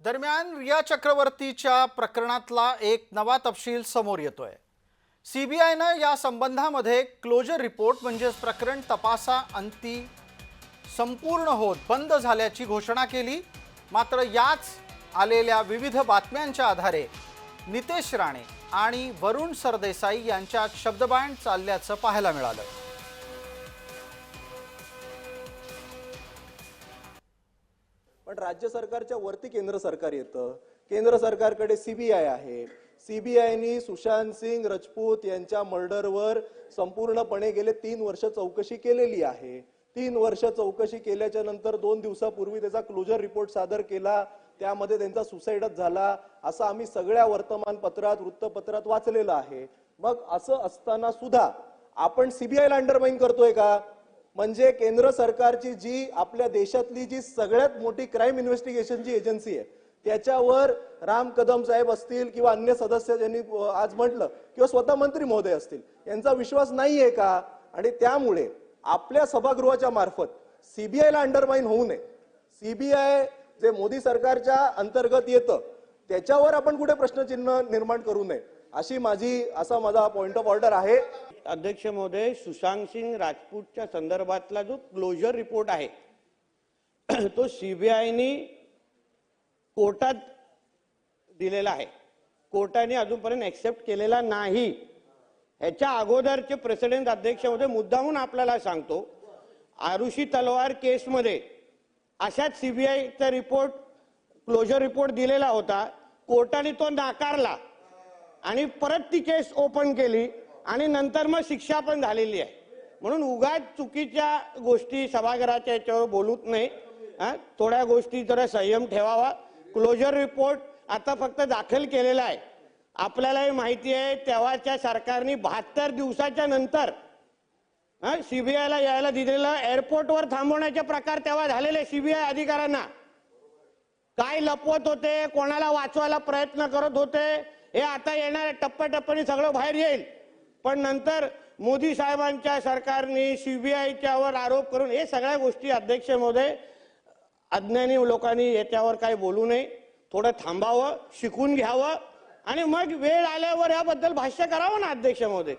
दरम्यान रिया चक्रवर्तीच्या प्रकरणातला एक नवा तपशील समोर येतोय। सीबीआयनं या संबंधामध्ये क्लोजर रिपोर्ट म्हणजेच प्रकरण तपासाअंती संपूर्ण होत बंद झाल्याची घोषणा केली। मात्र याच आलेल्या विविध बातम्यांच्या आधारे नितेश राणे आणि वरुण सरदेसाई यांच्यात शब्दबाण चालल्याचं पाहायला मिळालं। पण राज्य सरकारच्या वरती केंद्र सरकार येतं। केंद्र सरकारकडे सीबीआय आहे। सीबीआयनी सुशांत सिंग राजपूत यांच्या मर्डरवर संपूर्णपणे गेले 3 वर्ष चौकशी केलेली आहे। 3 वर्ष चौकशी केल्याच्या नंतर 2 दिवसापूर्वी त्याचा क्लोजर रिपोर्ट सादर केला। त्यामध्ये त्यांचा सुसाईडच झाला असं आम्ही सगळ्या वर्तमानपत्रात वृत्तपत्रात वाचलेलं आहे। मग असं असताना सुद्धा आपण सीबीआयला अंडरमाइन करतोय का? म्हणजे केंद्र सरकारची जी आपल्या देशातली जी सगळ्यात मोठी क्राइम इन्व्हेस्टिगेशनची एजन्सी आहे त्याच्यावर राम कदम साहेब असतील किंवा अन्य सदस्य ज्यांनी आज म्हटलं किंवा स्वतः मंत्री महोदय असतील यांचा विश्वास नाहीये का? आणि त्यामुळे आपल्या सभागृहाच्या मार्फत सीबीआयला अंडरमाइन होऊ नये, सीबीआय जे मोदी सरकारच्या अंतर्गत येतं त्याच्यावर आपण कुठे प्रश्नचिन्ह निर्माण करू नये असा माझा पॉइंट ऑफ ऑर्डर आहे। अध्यक्ष महोदय, सुशांत सिंग राजपूतच्या संदर्भातला जो क्लोजर रिपोर्ट आहे तो सीबीआयनी कोर्टात दिलेला आहे। कोर्टाने अजूनपर्यंत एक्सेप्ट केलेला नाही। ह्याच्या अगोदरचे प्रेसिडेंट अध्यक्ष महोदय मुद्दामून आपल्याला सांगतो, आरुषी तलवार केसमध्ये अशाच सीबीआयचा रिपोर्ट क्लोजर रिपोर्ट दिलेला होता। कोर्टाने तो नाकारला आणि परत ती केस ओपन केली आणि नंतर मग शिक्षा पण झालेली आहे। म्हणून उगाच चुकीच्या गोष्टी सभागृहाच्या याच्यावर बोलूच नाही। थोड्या गोष्टी जरा संयम ठेवावा। क्लोजर रिपोर्ट आता फक्त दाखल केलेला आहे। आपल्यालाही माहिती आहे तेव्हाच्या सरकारने 72 दिवसाच्या नंतर सीबीआयला यायला दिलेलं एअरपोर्टवर थांबवण्याचे प्रकार तेव्हा झालेले। सीबीआय अधिकाऱ्यांना काय लपवत होते, कोणाला वाचवायला प्रयत्न करत होते हे आता येणाऱ्या टप्प्याटप्प्याने सगळं बाहेर येईल। पण नंतर मोदी साहेबांच्या सरकारने सीबीआयच्यावर आरोप करून हे सगळ्या गोष्टी अध्यक्ष महोदय अज्ञानी लोकांनी याच्यावर काही बोलू नये, थोडं थांबावं, शिकून घ्यावं आणि मग वेळ आल्यावर याबद्दल भाष्य करावं ना अध्यक्ष महोदय।